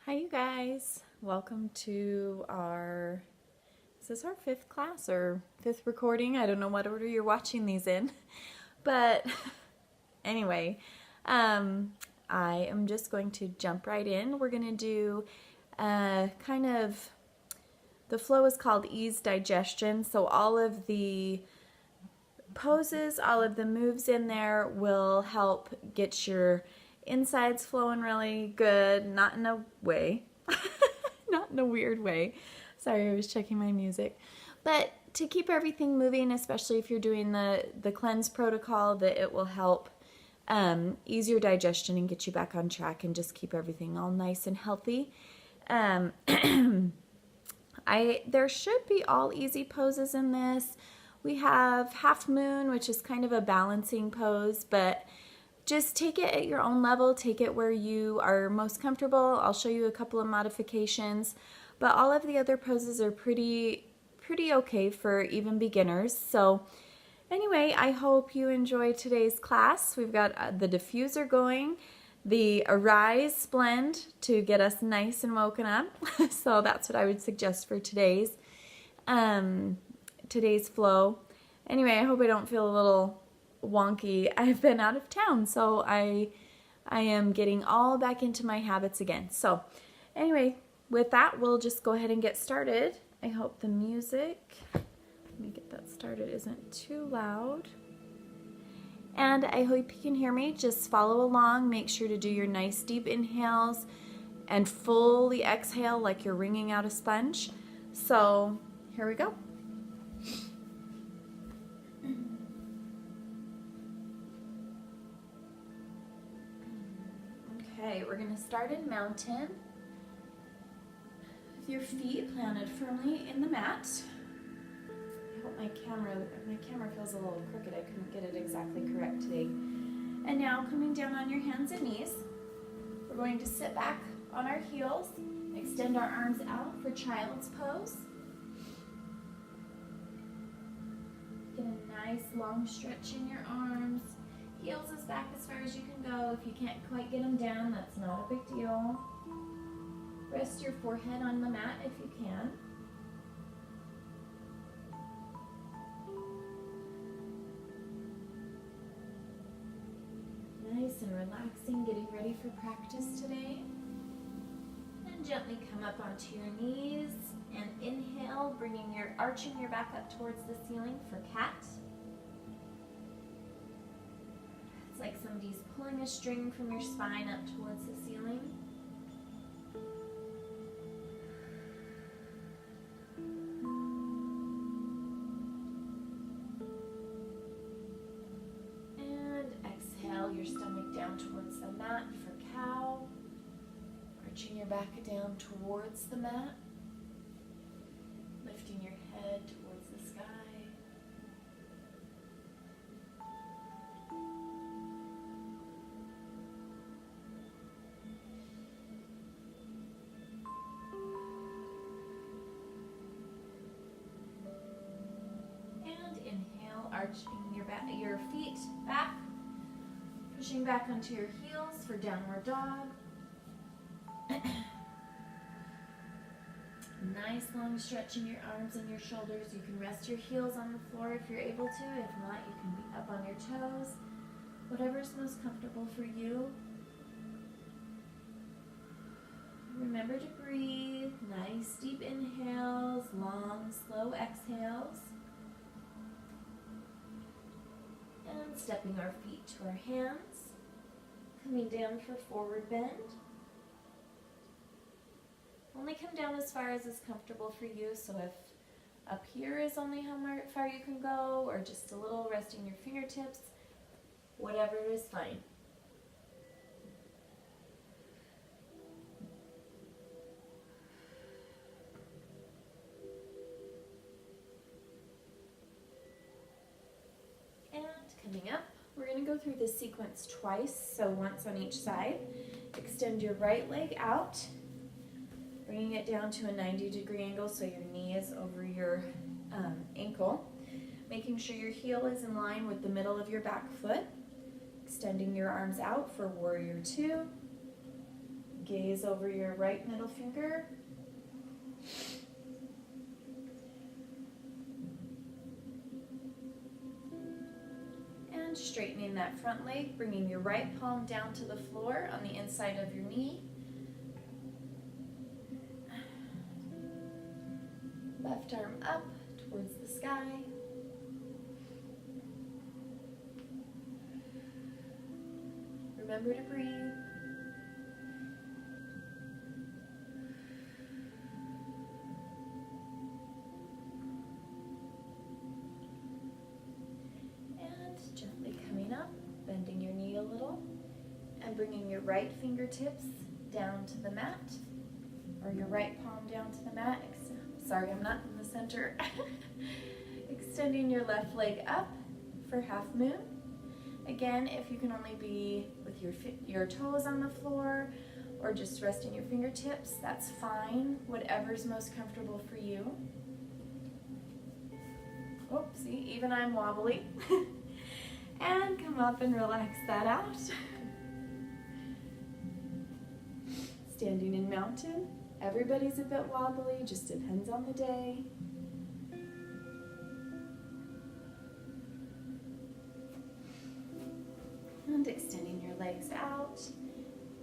Hi you guys, welcome to is this our fifth class or fifth recording? I don't know what order you're watching these in, but anyway, I am just going to jump right in. We're going to do the flow is called ease digestion, so all of the poses, all of the moves in there will help get your insides flowing really good, not in a way, not in a weird way. Sorry, I was checking my music. But to keep everything moving, especially if you're doing the cleanse protocol, that it will help ease your digestion and get you back on track and just keep everything all nice and healthy. There should be all easy poses in this. We have half moon, which is kind of a balancing pose, but just take it at your own level. Take it where you are most comfortable. I'll show you a couple of modifications, but all of the other poses are pretty okay for even beginners. So anyway, I hope you enjoy today's class. We've got the diffuser going, the Arise blend to get us nice and woken up. So that's what I would suggest for today's flow. Anyway, I hope I don't feel a little wonky. I've been out of town, so I am getting all back into my habits again. So anyway, with that, we'll just go ahead and get started. I hope the music, let me get that started, isn't too loud. And I hope you can hear me. Just follow along. Make sure to do your nice deep inhales and fully exhale like you're wringing out a sponge. So here we go. Okay, we're going to start in mountain with your feet planted firmly in the mat. I hope my camera feels a little crooked. I couldn't get it exactly correct today. And now coming down on your hands and knees, we're going to sit back on our heels, extend our arms out for child's pose. Get a nice long stretch in your arms. Heels as back as far as you can go. If you can't quite get them down, that's not a big deal. Rest your forehead on the mat if you can. Nice and relaxing, getting ready for practice today. And gently come up onto your knees and inhale, arching your back up towards the ceiling for cat. It's like somebody's pulling a string from your spine up towards the ceiling. And exhale your stomach down towards the mat for cow. Arching your back down towards the mat. Lifting your head towards the sky. Arching your feet back, pushing back onto your heels for downward dog. Nice long stretch in your arms and your shoulders. You can rest your heels on the floor if you're able to. If not, you can be up on your toes. Whatever's most comfortable for you. Remember to breathe. Nice deep inhales, long, slow exhales. And stepping our feet to our hands, coming down for forward bend. Only come down as far as is comfortable for you, so if up here is only how far you can go, or just a little, resting your fingertips, whatever is fine. Coming up, we're going to go through this sequence twice, so once on each side. Extend your right leg out, bringing it down to a 90-degree angle so your knee is over your ankle. Making sure your heel is in line with the middle of your back foot. Extending your arms out for warrior two. Gaze over your right middle finger. And straightening that front leg, bringing your right palm down to the floor on the inside of your knee. Left arm up towards the sky. Remember to breathe. And gently coming up, bending your knee a little, and bringing your right fingertips down to the mat, or your right palm down to the mat. Sorry, I'm not in the center. Extending your left leg up for half moon. Again, if you can only be with your toes on the floor or just resting your fingertips, that's fine. Whatever's most comfortable for you. Oh, see, even I'm wobbly. And come up and relax that out. Standing in mountain. Everybody's a bit wobbly, just depends on the day. And extending your legs out.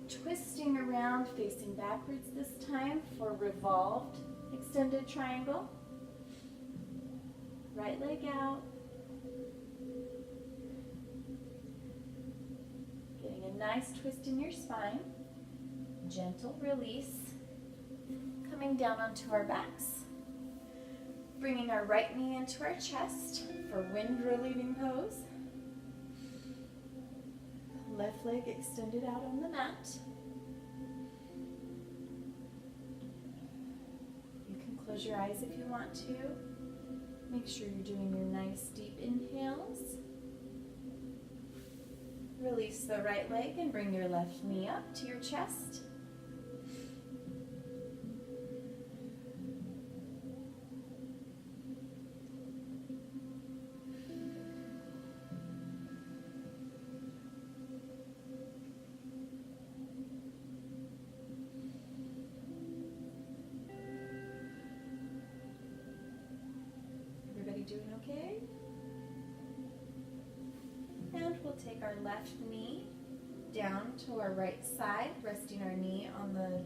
Twisting around, facing backwards this time for revolved extended triangle. Right leg out. Getting a nice twist in your spine. Gentle release. Coming down onto our backs. Bringing our right knee into our chest for wind relieving pose. Left leg extended out on the mat. You can close your eyes if you want to. Make sure you're doing your nice deep inhales. Release the right leg and bring your left knee up to your chest. Doing okay? And we'll take our left knee down to our right side, resting our knee on the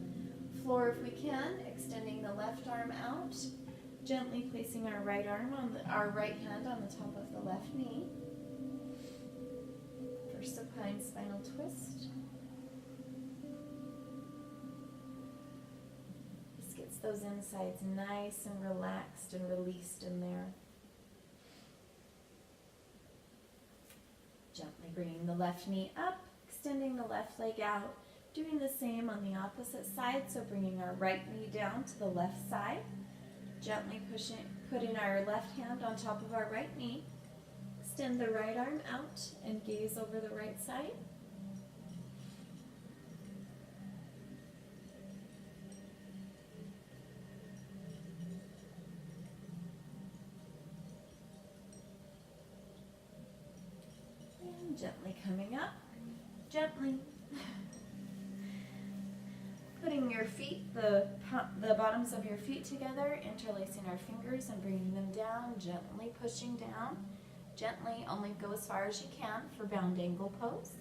floor if we can, extending the left arm out, gently placing our right arm on our right hand on the top of the left knee for supine spinal twist. This gets those insides nice and relaxed and released in there. Gently bringing the left knee up, extending the left leg out, doing the same on the opposite side, so bringing our right knee down to the left side, gently putting our left hand on top of our right knee, extend the right arm out and gaze over the right side. Gently coming up, gently putting your feet, the bottoms of your feet together, interlacing our fingers and bringing them down, gently pushing down, gently only go as far as you can for bound angle pose.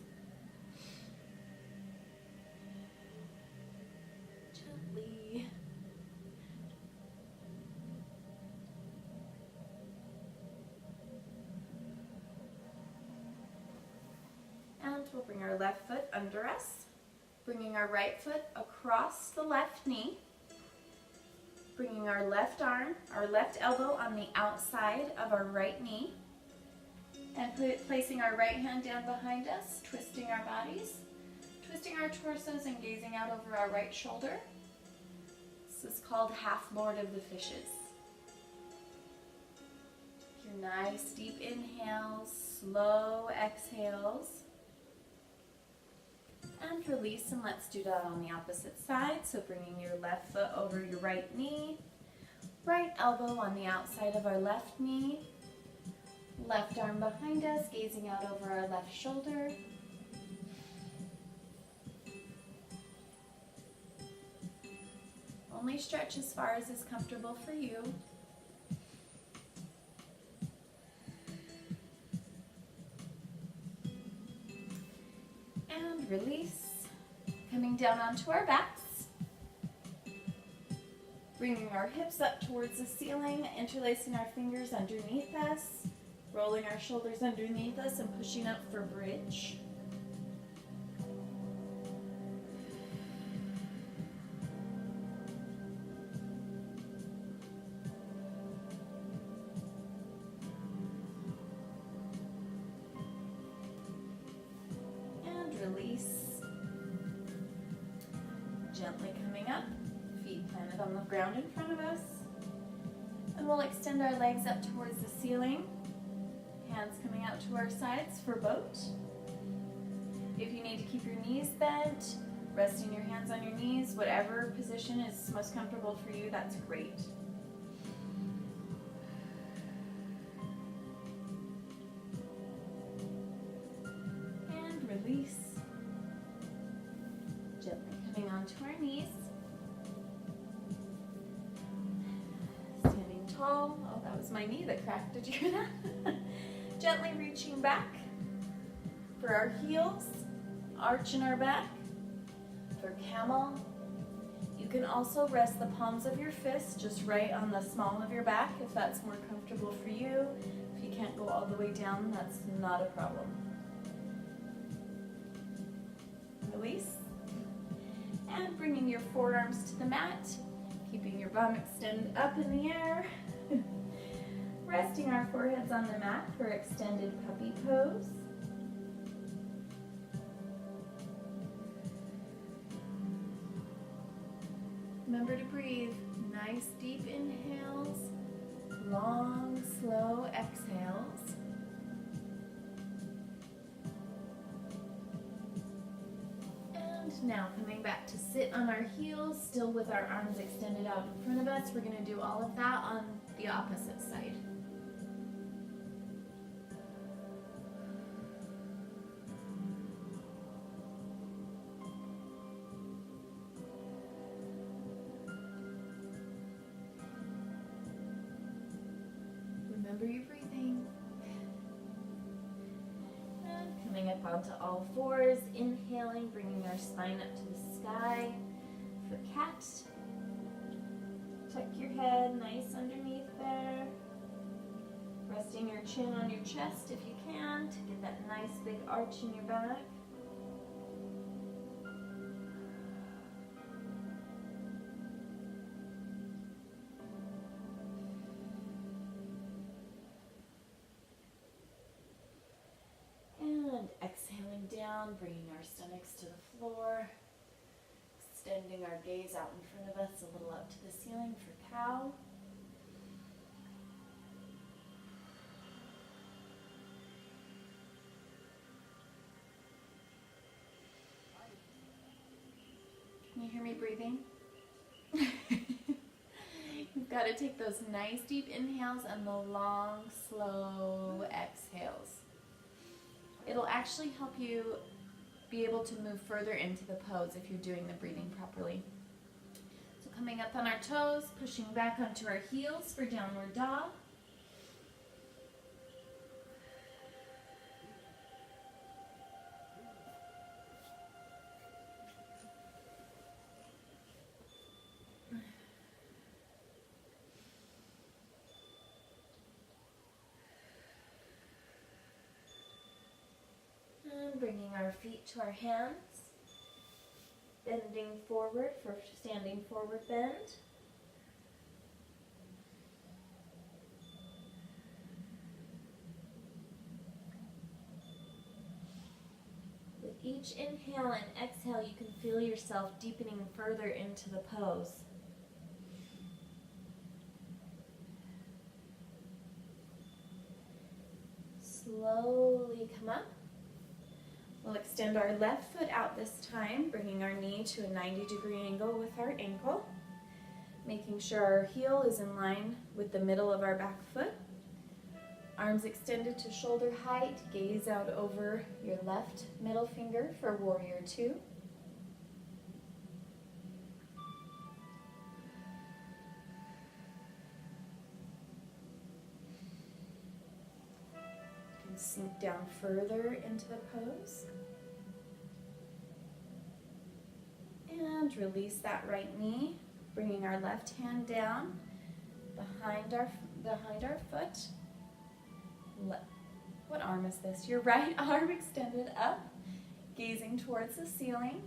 Gently. And we'll bring our left foot under us, bringing our right foot across the left knee, bringing our left arm, our left elbow on the outside of our right knee, and placing our right hand down behind us, twisting our bodies, twisting our torsos and gazing out over our right shoulder. This is called half Lord of the Fishes. Your nice deep inhales, slow exhales. And release, and let's do that on the opposite side. So bringing your left foot over your right knee, right elbow on the outside of our left knee, left arm behind us, gazing out over our left shoulder. Only stretch as far as is comfortable for you. And release. Coming down onto our backs. Bringing our hips up towards the ceiling, interlacing our fingers underneath us, rolling our shoulders underneath us and pushing up for bridge. And release. Gently coming up, feet planted on the ground in front of us. And we'll extend our legs up towards the ceiling. Hands coming out to our sides for boat. If you need to keep your knees bent, resting your hands on your knees, whatever position is most comfortable for you, that's great. And release. Gently coming onto our knees. Standing tall. Oh, that was my knee that cracked. Did you hear that? Gently reaching back for our heels, arch in our back, for camel. You can also rest the palms of your fists just right on the small of your back if that's more comfortable for you. If you can't go all the way down, that's not a problem. Release. And bringing your forearms to the mat, keeping your bum extended up in the air. Resting our foreheads on the mat for extended puppy pose. Remember to breathe. Nice deep inhales, long, slow exhales. And now coming back to sit on our heels, still with our arms extended out in front of us. We're going to do all of that on the opposite side. Remember your breathing. And coming up onto all fours, inhaling, bringing our spine up to the sky for cat. Tuck your head nice underneath there. Resting your chin on your chest if you can to get that nice big arch in your back. And exhaling down, bringing our stomachs to the floor. Extending our gaze out in front of us, a little up to the ceiling for cow. Can you hear me breathing? You've got to take those nice deep inhales and the long, slow exhales. It'll actually help you be able to move further into the pose if you're doing the breathing properly. So coming up on our toes, pushing back onto our heels for downward dog. And bringing our feet to our hands. Bending forward for standing forward bend. With each inhale and exhale, you can feel yourself deepening further into the pose. Slowly come up. We'll extend our left foot out this time, bringing our knee to a 90-degree angle with our ankle, making sure our heel is in line with the middle of our back foot. Arms extended to shoulder height, gaze out over your left middle finger for warrior two. sink down further into the pose. And release that right knee, bringing our left hand down behind our foot. What arm is this? Your right arm extended up, gazing towards the ceiling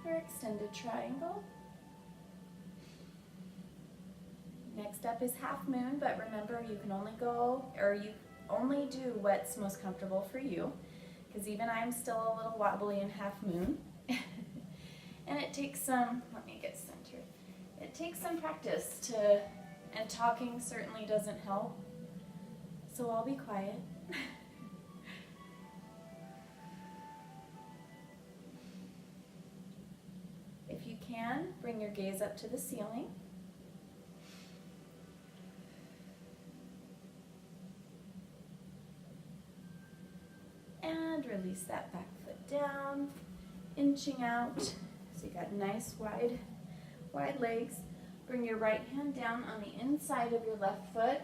for extended triangle. Next up is half moon, but remember you can only do what's most comfortable for you, because even I'm still a little wobbly in half moon. And it takes some, let me get centered. It takes some practice and talking certainly doesn't help. So I'll be quiet. If you can, bring your gaze up to the ceiling. And release that back foot down, inching out. So you got nice wide legs. Bring your right hand down on the inside of your left foot.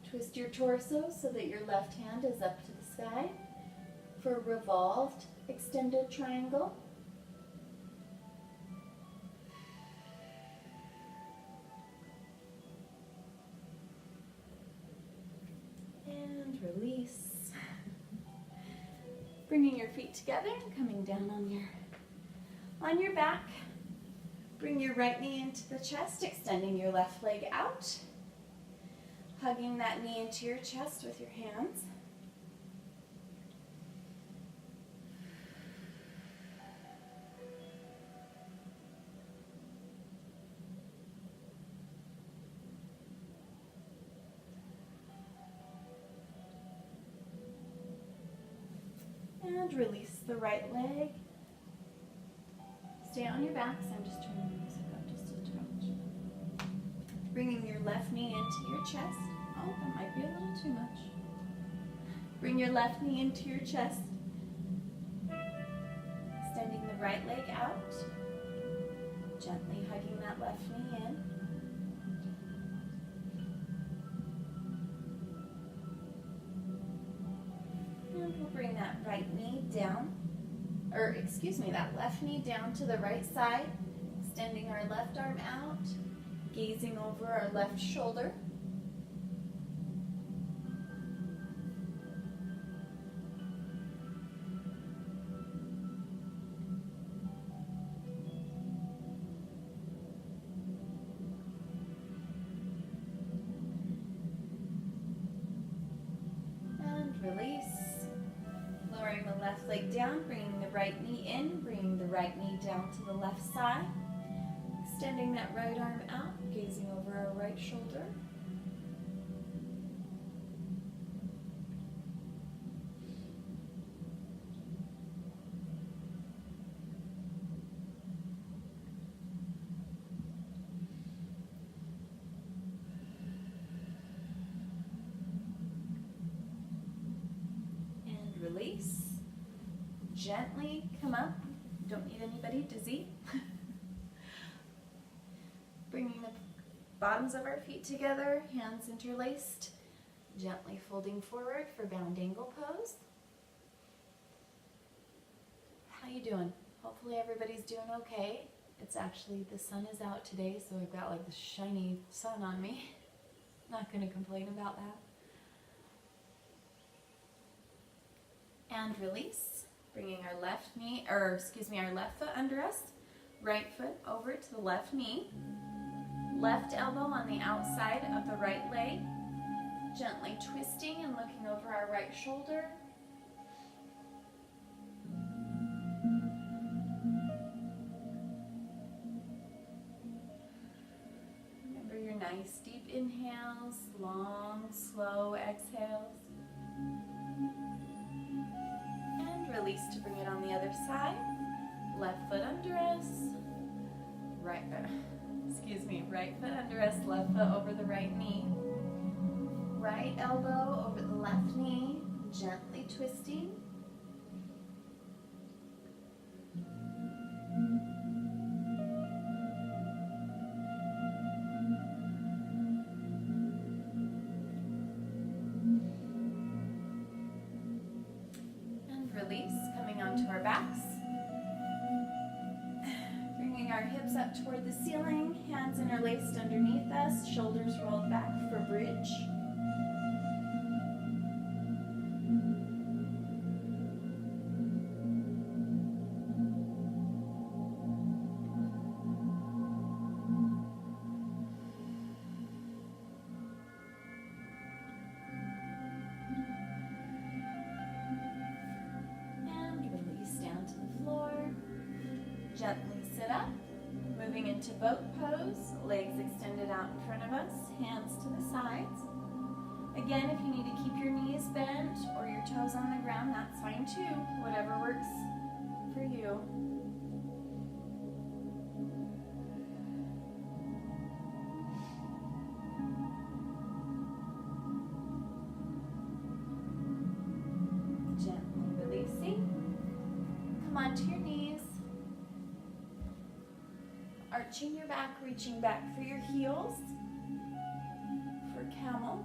Twist your torso so that your left hand is up to the sky for a revolved extended triangle. And release. Bringing your feet together, coming down on your back. Bring your right knee into the chest, extending your left leg out. Hugging that knee into your chest with your hands. And release the right leg. Stay on your back, so I'm just turning the music up just a touch. Bringing your left knee into your chest. Oh, that might be a little too much. Bring your left knee into your chest. Extending the right leg out. Gently hugging that left knee in. And we'll bring that right knee down, that left knee down to the right side, extending our left arm out, gazing over our left shoulder. And release. Lowering the left leg down, bringing the right knee in, bringing the right knee down to the left side, extending that right arm out, gazing over our right shoulder. And release. Gently come up. Don't need anybody dizzy. Bringing the bottoms of our feet together, hands interlaced, gently folding forward for bound angle pose. How you doing? Hopefully everybody's doing okay. It's actually, the sun is out today, so I've got like the shiny sun on me. Not going to complain about that. And release. Bringing our left knee, our left foot under us, right foot over to the left knee, left elbow on the outside of the right leg, gently twisting and looking over our right shoulder. Remember your nice deep inhales, long, slow exhales. Release to bring it on the other side. Left foot under us. Right foot under us, left foot over the right knee. Right elbow over the left knee, gently twisting. our hips up toward the ceiling, hands interlaced underneath us, shoulders rolled back for bridge. Gently sit up, moving into boat pose, legs extended out in front of us, hands to the sides. Again, if you need to keep your knees bent or your toes on the ground, that's fine too, whatever works for you. Gently releasing. Come onto your knees. Arching your back, reaching back for your heels for camel.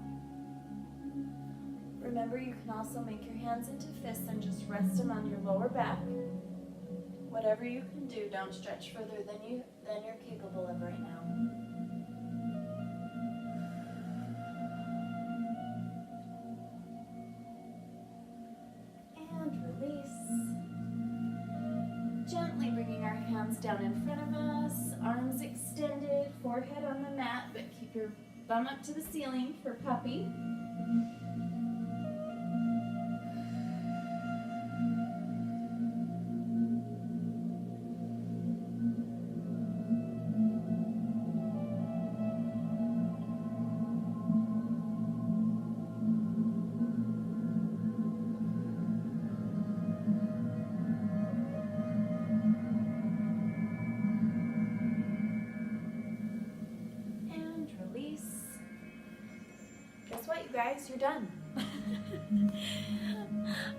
Remember, you can also make your hands into fists and just rest them on your lower back. Whatever you can do, don't stretch further than you're capable of right now. And release. Gently bringing our hands down in front of us, arms extended, forehead on the mat, but keep your bum up to the ceiling for puppy. Guess what, you guys? You're done.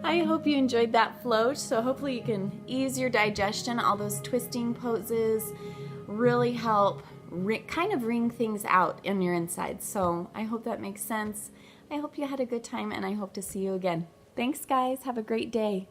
I hope you enjoyed that float. So hopefully you can ease your digestion. All those twisting poses really help kind of wring things out in your insides. So I hope that makes sense. I hope you had a good time, and I hope to see you again. Thanks, guys. Have a great day.